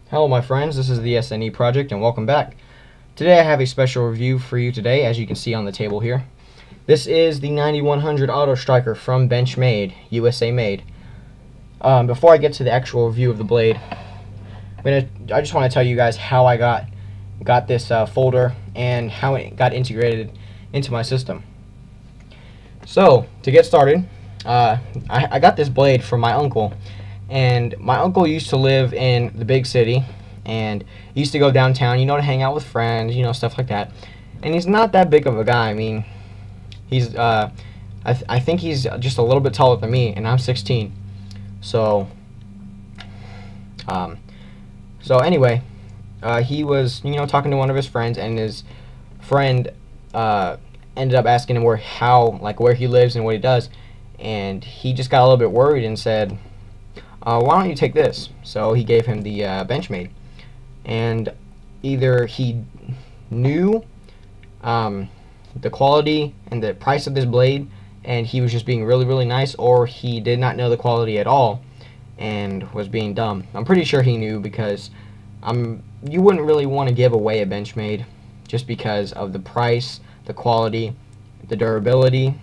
Hello my friends, this is the SNE Project and welcome back. Today I have a special review for you today, as you can see on the table here. This is the 9100 Auto Stryker from Benchmade, USA made. Before I get to the actual review of the blade, I just want to tell you guys how I got this folder and how it got integrated into my system. So, to get started, I got this blade from my uncle. And my uncle used to live in the big city, and he used to go downtown, to hang out with friends, stuff like that. And he's not that big of a guy. I mean, he's, I think he's just a little bit taller than me, and I'm 16. So, anyway, he was, talking to one of his friends, and his friend, ended up asking him where he lives and what he does. And he just got a little bit worried and said, why don't you take this? So he gave him the benchmade, and either he knew the quality and the price of this blade and he was just being really nice, or he did not know the quality at all and was being dumb. I'm pretty sure he knew, because you wouldn't really want to give away a benchmade just because of the price, the quality, the durability,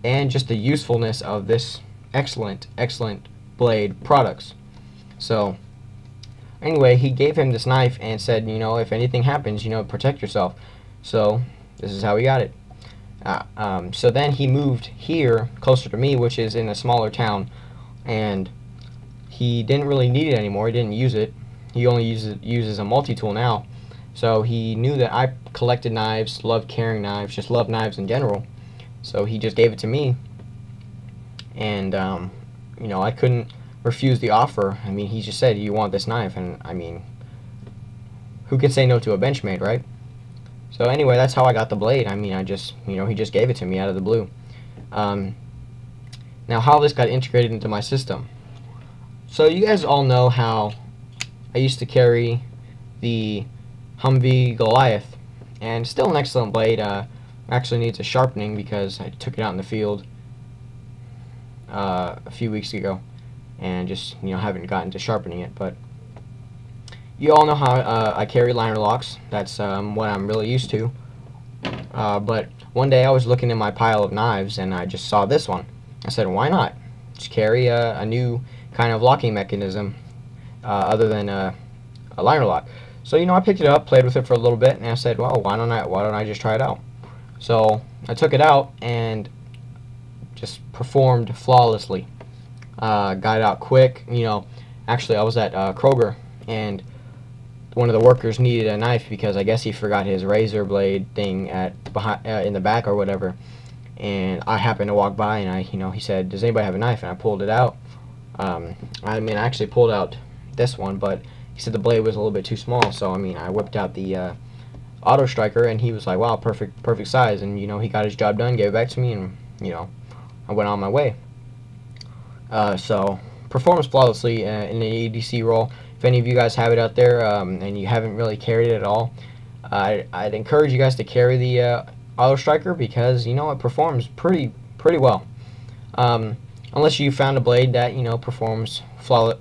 and just the usefulness of this excellent blade products. So anyway, he gave him this knife and said, if anything happens, protect yourself. So this is how he got it. So then he moved here closer to me, which is in a smaller town, and he didn't really need it anymore. He didn't use it. He only uses a multi-tool now. So he knew that I collected knives, loved carrying knives, just loved knives in general. So he just gave it to me, and I couldn't refuse the offer. I mean, he just said, you want this knife, and I mean, who can say no to a benchmade, right? So anyway, that's how I got the blade. I mean, he just gave it to me out of the blue. Now, how this got integrated into my system. So you guys all know how I used to carry the Humvee Goliath, and still an excellent blade. Actually needs a sharpening because I took it out in the field a few weeks ago, and just haven't gotten to sharpening it. But you all know how I carry liner locks. That's what I'm really used to. But one day I was looking in my pile of knives and I just saw this one. I said, why not just carry a new kind of locking mechanism other than a liner lock? So I picked it up, played with it for a little bit, and I said, well, why don't I just try it out? So I took it out and just performed flawlessly. Got it out quick. Actually I was at Kroger, and one of the workers needed a knife because I guess he forgot his razor blade thing in the back or whatever. And I happened to walk by, and he said, does anybody have a knife? And I pulled it out. I actually pulled out this one, but he said the blade was a little bit too small. So I whipped out the Auto Stryker, and he was like, wow, perfect size. And he got his job done, gave it back to me, and I went on my way. So performs flawlessly in the EDC role. If any of you guys have it out there and you haven't really carried it at all, I'd encourage you guys to carry the Auto Stryker, because it performs pretty well. Unless you found a blade that performs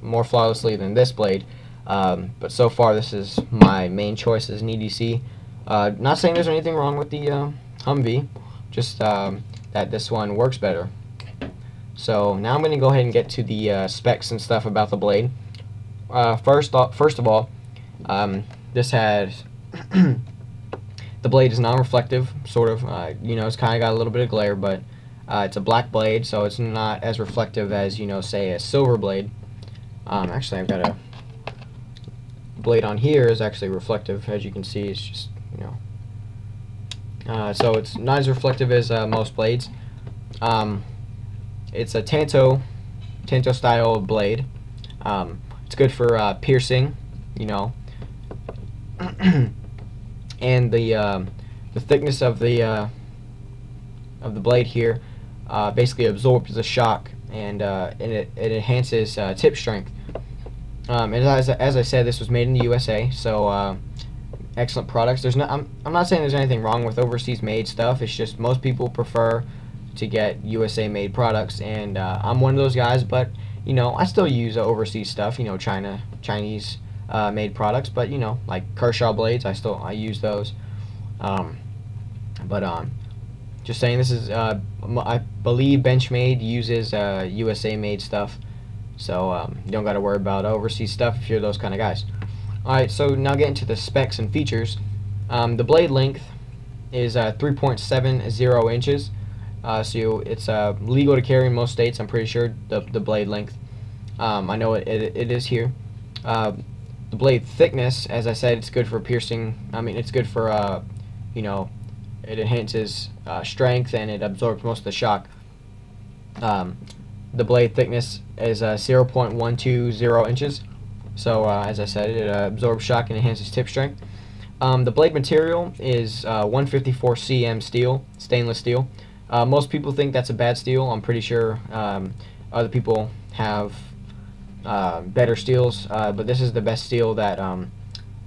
more flawlessly than this blade. But so far this is my main choice as an EDC. Not saying there's anything wrong with the Humvee, just that this one works better. So now I'm going to go ahead and get to the specs and stuff about the blade. First of all, this has the blade is non-reflective, sort of. It's kind of got a little bit of glare, but it's a black blade, so it's not as reflective as say a silver blade. Actually, I've got a blade on here is actually reflective, as you can see. It's just so it's not as reflective as most blades. It's a Tanto style blade. It's good for piercing, and the thickness of the blade here basically absorbs the shock, and it enhances tip strength. And as I said, this was made in the USA, so excellent products. I'm not saying there's anything wrong with overseas made stuff. It's just most people prefer to get USA made products, and I'm one of those guys. But I still use overseas stuff. Chinese made products, but you know, like Kershaw blades, I use those. But just saying, this is I believe Benchmade uses USA made stuff, so you don't got to worry about overseas stuff if you're those kind of guys. Alright, so now getting to the specs and features. The blade length is 3.70 inches, so it's legal to carry in most states, I'm pretty sure, the blade length. I know it is here. The blade thickness, as I said, it's good for piercing. I mean, it's good for, you know, it enhances strength and it absorbs most of the shock. The blade thickness is 0.120 inches. So, as I said, it absorbs shock and enhances tip strength. The blade material is 154 cm steel, stainless steel. Most people think that's a bad steel. I'm pretty sure other people have better steels, but this is the best steel that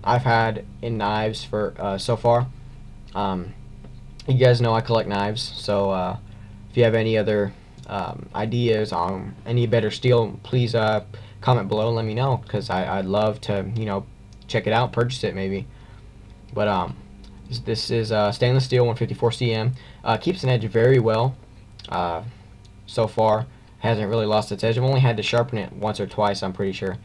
I've had in knives for so far. You guys know I collect knives, so if you have any other ideas on any better steel, please comment below and let me know, because I'd love to, you know, check it out, purchase it maybe. But this is stainless steel, 154 cm. Keeps an edge very well. So far, hasn't really lost its edge. I've only had to sharpen it once or twice, I'm pretty sure.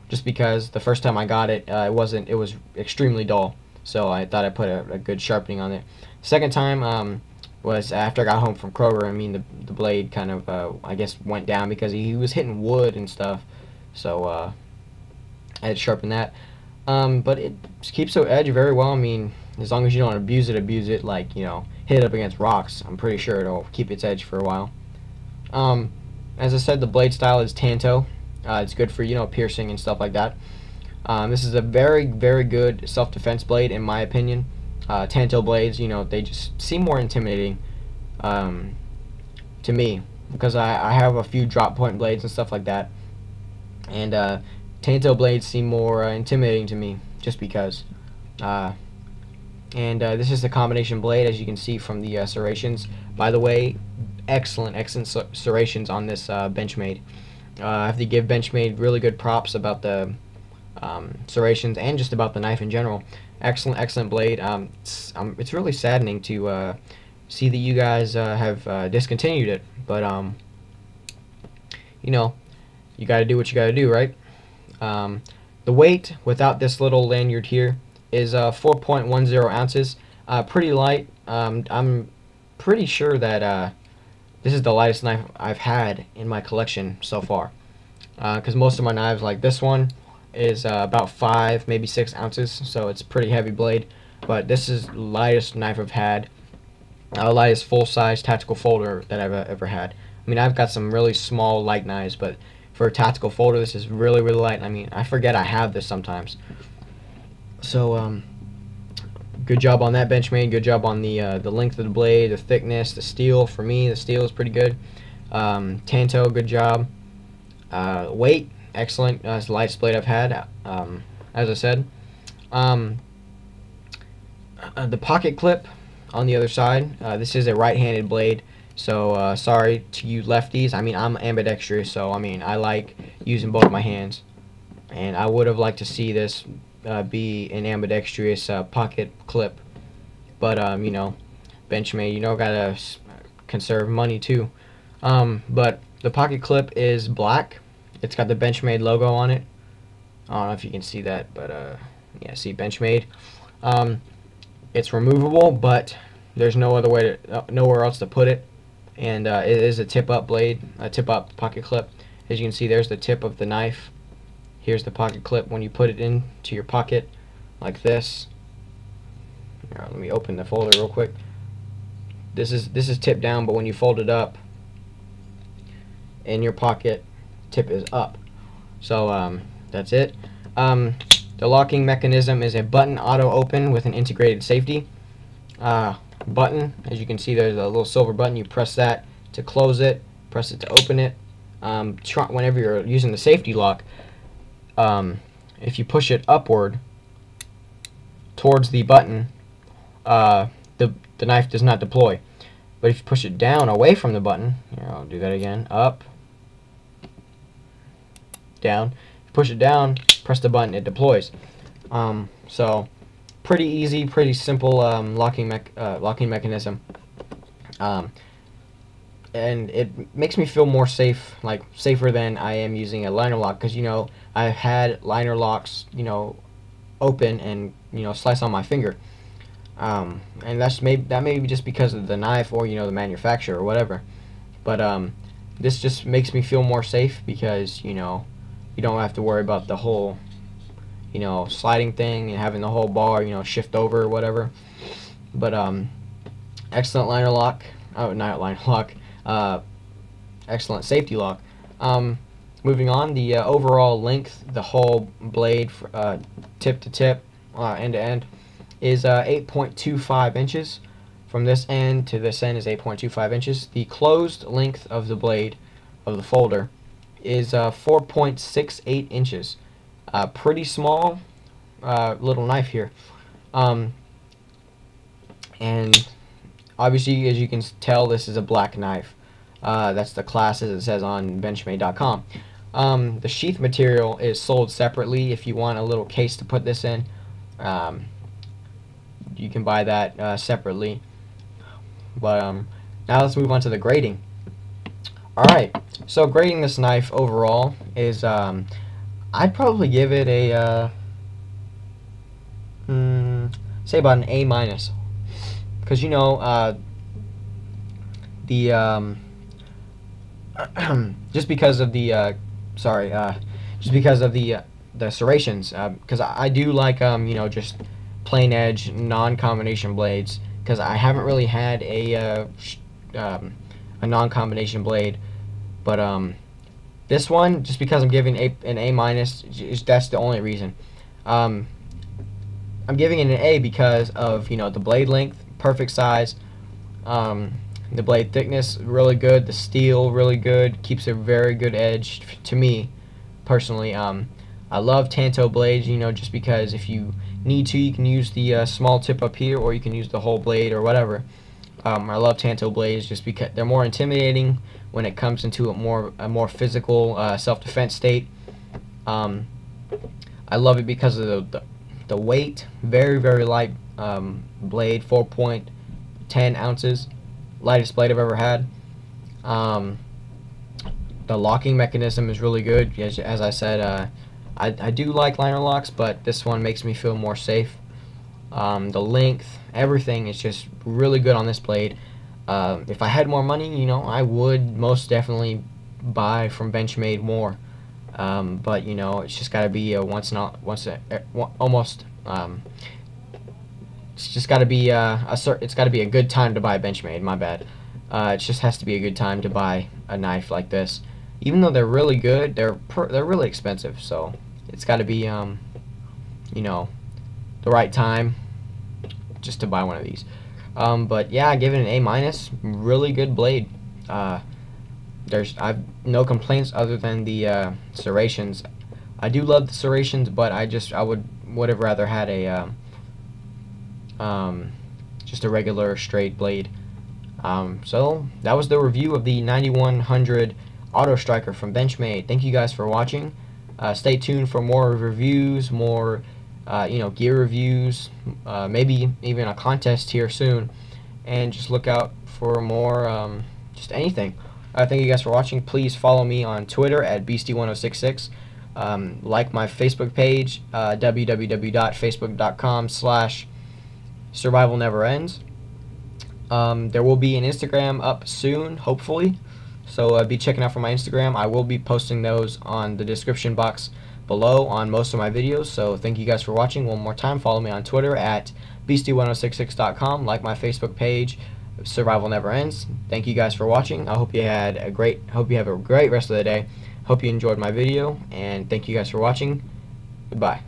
Just because the first time I got it, it was extremely dull. So I thought I'd put a good sharpening on it. Second time was after I got home from Kroger. I mean, the blade kind of, I guess, went down because he was hitting wood and stuff. So I had to sharpen that. But it keeps the edge very well. I mean, as long as you don't abuse it, like, you know, hit it up against rocks, I'm pretty sure it'll keep its edge for a while. As I said, the blade style is Tanto. It's good for, you know, piercing and stuff like that. This is a very, very good self-defense blade, in my opinion. Tanto blades, you know, they just seem more intimidating to me, because I have a few drop point blades and stuff like that, and Tanto blades seem more intimidating to me, just because. This is the combination blade, as you can see from the serrations. By the way, excellent serrations on this Benchmade. I have to give Benchmade really good props about the serrations and just about the knife in general. Excellent blade. It's really saddening to see that you guys have discontinued it, but you know, you got to do what you got to do, right? The weight without this little lanyard here is 4.10 ounces. Pretty light. I'm pretty sure that this is the lightest knife I've had in my collection so far, because most of my knives, like this one, is about 5, maybe 6 ounces, so it's a pretty heavy blade. But this is the lightest knife I've had, lightest full-size tactical folder that I've ever had. I mean, I've got some really small light knives, but for a tactical folder, this is really, really light. I mean, I forget I have this sometimes. So good job on that, Benchmade. Good job on the length of the blade, the thickness, the steel. For me, the steel is pretty good. Tanto, good job. Weight, excellent. It's the lightest blade I've had, as I said. The pocket clip on the other side. This is a right-handed blade, so sorry to you lefties. I mean, I'm ambidextrous, so I mean, I like using both my hands, and I would have liked to see this be an ambidextrous pocket clip, but you know, Benchmade, you know, gotta conserve money too. But the pocket clip is black. It's got the Benchmade logo on it. I don't know if you can see that, but yeah, see, Benchmade. It's removable, but there's no other way to, nowhere else to put it, and it is a tip-up blade, a tip-up pocket clip. As you can see, there's the tip of the knife. Here's the pocket clip when you put it into your pocket, like this. Here, let me open the folder real quick. This is tipped down, but when you fold it up in your pocket, tip is up. So that's it. The locking mechanism is a button auto open with an integrated safety button. As you can see, there's a little silver button. You press that to close it, press it to open it. Whenever you're using the safety lock, if you push it upward towards the button, the knife does not deploy. But if you push it down away from the button, here, I'll do that again, up, down, push it down, press the button, it deploys. So pretty easy, pretty simple locking mechanism. And it makes me feel more safe, like safer than I am using a liner lock, because I've had liner locks open and slice on my finger, and that may be just because of the knife or the manufacturer or whatever, but this just makes me feel more safe because you don't have to worry about the whole sliding thing and having the whole bar shift over or whatever. But excellent liner lock. Oh, not liner lock. Excellent safety lock. Moving on, the overall length, the whole blade, tip to tip, end to end, is 8.25 inches. From this end to this end is 8.25 inches. The closed length of the blade of the folder is 4.68 inches. Pretty small little knife here. And obviously, as you can tell, this is a black knife. That's the class, as it says on benchmade.com. The sheath material is sold separately. If you want a little case to put this in, you can buy that separately. But now let's move on to the grading. Alright, so grading this knife overall is, I'd probably give it a, say about an A-, because just because of the the serrations, because I do like just plain edge non-combination blades, because I haven't really had a non-combination blade, but this one, just because I'm giving an A-, that's the only reason. I'm giving it an A because of the blade length, perfect size. The blade thickness, really good. The steel, really good. Keeps a very good edge to me, personally. I love Tanto blades, just because if you need to, you can use the small tip up here, or you can use the whole blade, or whatever. I love Tanto blades just because they're more intimidating when it comes into a more physical self-defense state. I love it because of the weight. Very, very light blade, 4.10 ounces. Lightest blade I've ever had. The locking mechanism is really good. As I said, I do like liner locks, but this one makes me feel more safe. The length, everything is just really good on this blade. If I had more money, I would most definitely buy from Benchmade more. But it's just got to be a it's just got to be it's got to be a good time to buy Benchmade. My bad. It just has to be a good time to buy a knife like this. Even though they're really good, they're really expensive. So it's got to be the right time just to buy one of these. But yeah, I give it an A-. Really good blade. I've no complaints other than the serrations. I do love the serrations, but I would have rather had a just a regular straight blade. So that was the review of the 9100 Auto Stryker from Benchmade. Thank you guys for watching. Stay tuned for more reviews, more gear reviews, maybe even a contest here soon, and just look out for more just anything. Thank you guys for watching. Please follow me on Twitter at Beastie1066. Like my Facebook page, www.facebook.com/survivalneverends. There will be an Instagram up soon, hopefully, so be checking out for my Instagram. I will be posting those on the description box below on most of my videos. So thank you guys for watching. One more time, follow me on Twitter at Beastie1066.com. Like my Facebook page, Survival Never Ends. Thank you guys for watching. I hope you have a great rest of the day. Hope you enjoyed my video, and thank you guys for watching. Goodbye.